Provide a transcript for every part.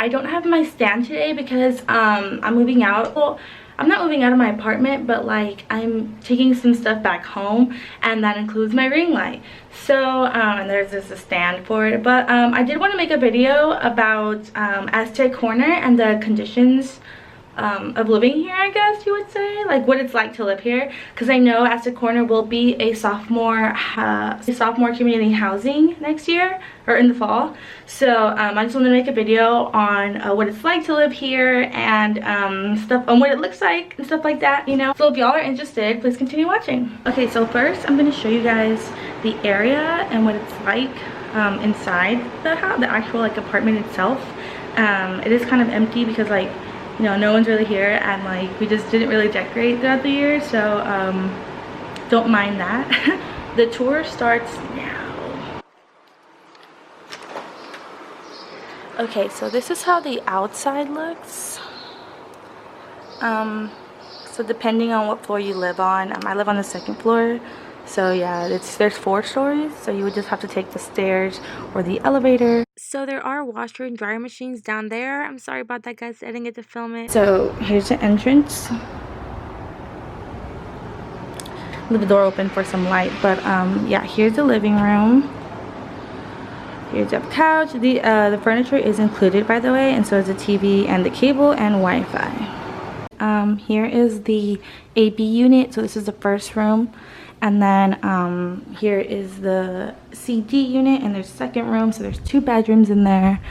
I don't have my stand today because I'm moving out. Well, I'm not moving out of my apartment, but like I'm taking some stuff back home, and that includes my ring light. So and there's just a stand for it, but I did want to make a video about AZTEC Corner and the conditions of living here, I guess you would say, like what it's like to live here, because I know AZTEC Corner will be a sophomore community housing next year, or in the fall. So I just wanted to make a video on what it's like to live here, and stuff on what it looks like and stuff like that, you know. So if y'all are interested, please continue watching. Okay, so first I'm going to show you guys the area and what it's like inside the house, the actual like apartment itself. It is kind of empty because like, you know, no one's really here, and like we just didn't really decorate throughout the year, so don't mind that. The tour starts now. Okay, so this is how the outside looks. So depending on what floor you live on, I live on the second floor. So yeah, there's 4 stories, so you would just have to take the stairs or the elevator. So there are washer and dryer machines down there. I'm sorry about that, guys, I didn't get to film it. So here's the entrance. Leave the door open for some light, but yeah, here's the living room. Here's the couch. The furniture is included, by the way, and so is the TV and the cable and Wi-Fi. Here is the AB unit, so this is the first room. And then here is the CD unit, and there's a second room, so there's 2 bedrooms in there,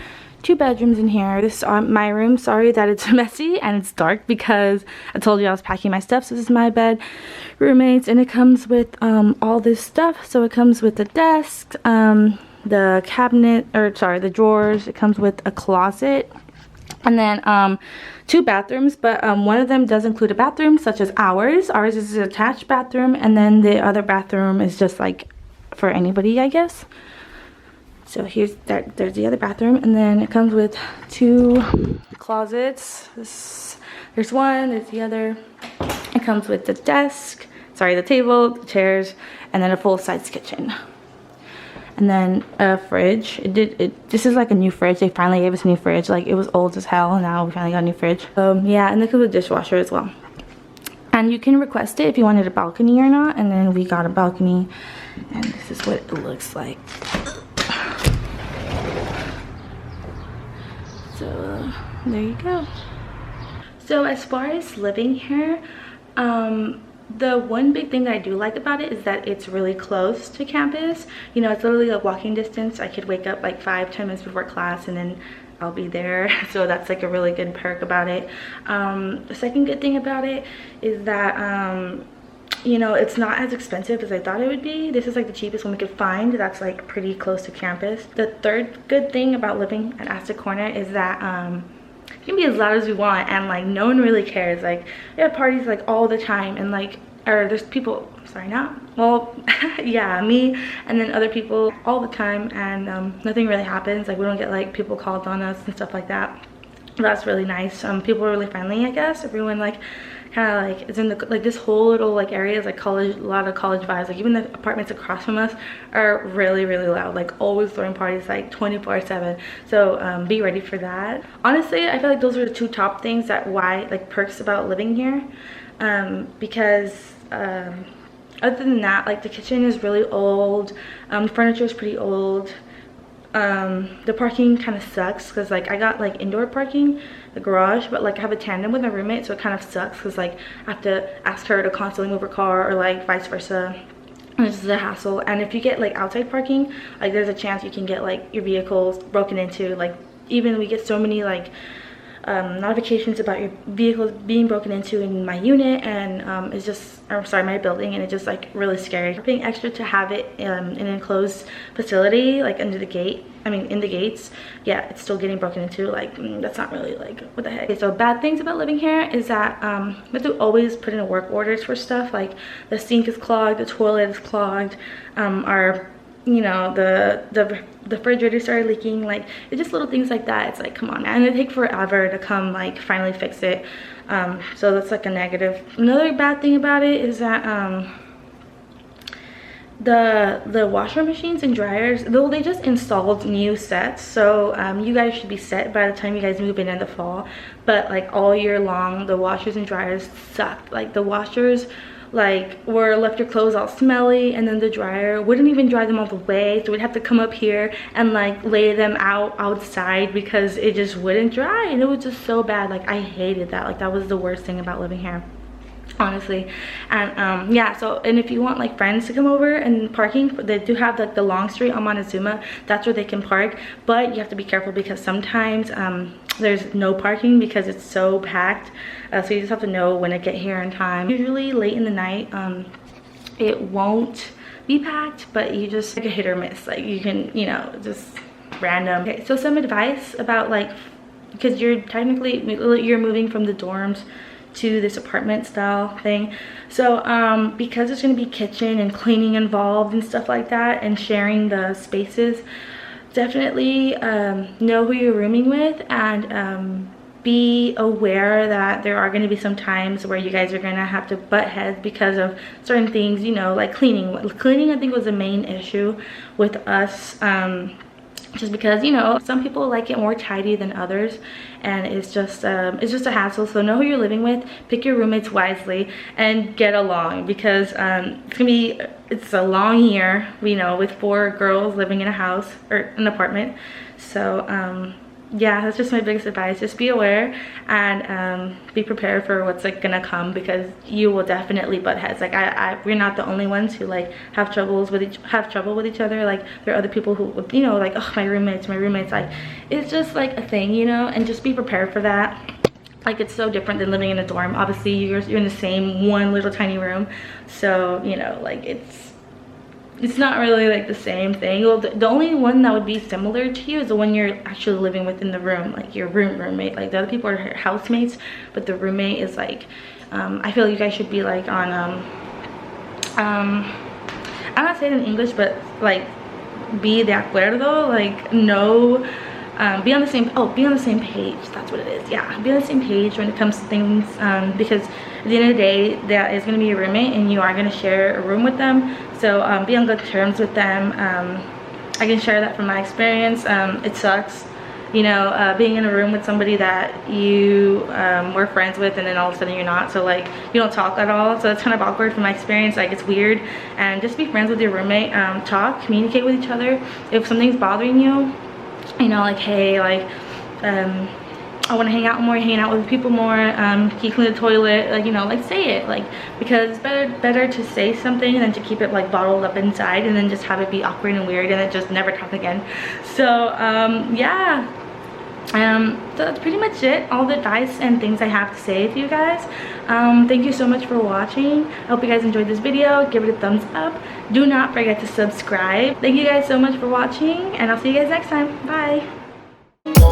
2 bedrooms in here. This is my room. Sorry that it's messy and it's dark because I told you I was packing my stuff. So this is my bed, roommates, and it comes with all this stuff. So it comes with the desk, the cabinet, or sorry, the drawers. It comes with a closet. And then 2 bathrooms, but one of them does include a bathroom, such as ours. Ours is an attached bathroom, and then the other bathroom is just like for anybody, I guess. So there's the other bathroom, and then it comes with 2 closets. There's one, there's the other. It comes with the desk, sorry, the table, the chairs, and then a full-size kitchen. And then a fridge. This is like a new fridge. They finally gave us a new fridge. Like, it was old as hell, and now we finally got a new fridge. Yeah, and this is a dishwasher as well. And you can request it if you wanted a balcony or not. And then we got a balcony, and this is what it looks like. So there you go. So as far as living here, the one big thing that I do like about it is that it's really close to campus. You know, it's literally a walking distance. I could wake up like 5-10 minutes before class, and then I'll be there. So that's like a really good perk about it. The second good thing about it is that you know, it's not as expensive as I thought it would be. This is like the cheapest one we could find that's like pretty close to campus. The third good thing about living at AZTEC Corner is that you can be as loud as we want, and like no one really cares. Like, we have parties like all the time, and like, or there's people, sorry, not, well, yeah, me and then other people all the time, and nothing really happens. Like, we don't get like people called on us and stuff like that. That's really nice. People are really friendly, I guess. Everyone like kind of like is in the like this whole little like area is like college, a lot of college vibes. Like, even the apartments across from us are really loud, like always throwing parties like 24/7. So be ready for that. Honestly, I feel like those are the 2 top things that like perks about living here, because other than that, like, the kitchen is really old, the furniture is pretty old. The parking kind of sucks because like I got like indoor parking, the garage, but like I have a tandem with my roommate, so it kind of sucks because like I have to ask her to constantly move her car, or like vice versa, and this is a hassle. And if you get like outside parking, like there's a chance you can get like your vehicles broken into. Like, even we get so many like notifications about your vehicles being broken into in my unit, and it's just, or sorry, my building, and it's just like really scary. Paying extra to have it in an enclosed facility, like under the gate, I mean in the gates, yeah, it's still getting broken into. Like, that's not really like, what the heck. Okay, so bad things about living here is that we have to always put in work orders for stuff. Like, the sink is clogged, the toilet is clogged, our, you know, the refrigerator started leaking. Like, it's just little things like that. It's like, come on, man. And it takes forever to come like finally fix it. So that's like a negative. Another bad thing about it is that the washer machines and dryers, though they just installed new sets, so you guys should be set by the time you guys move in the fall. But like all year long, the washers and dryers sucked. Like the washers like were left your clothes all smelly, and then the dryer wouldn't even dry them all the way, so we'd have to come up here and like lay them outside because it just wouldn't dry, and it was just so bad. Like I hated that. Like that was the worst thing about living here, honestly. And yeah, so, and if you want like friends to come over, and parking, they do have like the long street on Montezuma, that's where they can park, but you have to be careful because sometimes there's no parking because it's so packed. So you just have to know when to get here in time. Usually late in the night it won't be packed, but you just like a hit or miss. Like you can, you know, just random. Okay, so some advice about like, because you're technically, you're moving from the dorms to this apartment style thing, so because there's going to be kitchen and cleaning involved and stuff like that, and sharing the spaces, definitely know who you're rooming with, and be aware that there are going to be some times where you guys are going to have to butt heads because of certain things, you know, like cleaning I think was the main issue with us, just because, you know, some people like it more tidy than others, and it's just a hassle. So know who you're living with, pick your roommates wisely, and get along, because it's a long year, you know, with 4 girls living in a house or an apartment. So yeah, that's just my biggest advice. Just be aware and be prepared for what's like gonna come, because you will definitely butt heads. Like we're not the only ones who like have trouble with each other. Like there are other people who, you know, like, oh, my roommates, like it's just like a thing, you know, and just be prepared for that. Like it's so different than living in a dorm. Obviously you're in the same one little tiny room, so you know, like it's not really like the same thing. Well, the only one that would be similar to you is the one you're actually living within the room, like your roommate. Like the other people are housemates, but the roommate is like, I feel you guys should be like on I'm not saying it in English, but like be de acuerdo, like no, be on the same page. That's what it is. Yeah, be on the same page when it comes to things, because at the end of the day, that is going to be your roommate and you are going to share a room with them. So be on good terms with them. I can share that from my experience. It sucks, you know, being in a room with somebody that you were friends with, and then all of a sudden you're not. So like you don't talk at all. So it's kind of awkward from my experience. Like it's weird. And just be friends with your roommate. Talk, communicate with each other. If something's bothering you, you know, like, hey, like I want to hang out with people more, can you clean the toilet, like, you know, like say it, like, because it's better to say something than to keep it like bottled up inside and then just have it be awkward and weird and then just never talk again. So yeah, so that's pretty much it, all the advice and things I have to say to you guys. Thank you so much for watching. I hope you guys enjoyed this video. Give it a thumbs up. Do not forget to subscribe. Thank you guys so much for watching, and I'll see you guys next time. Bye.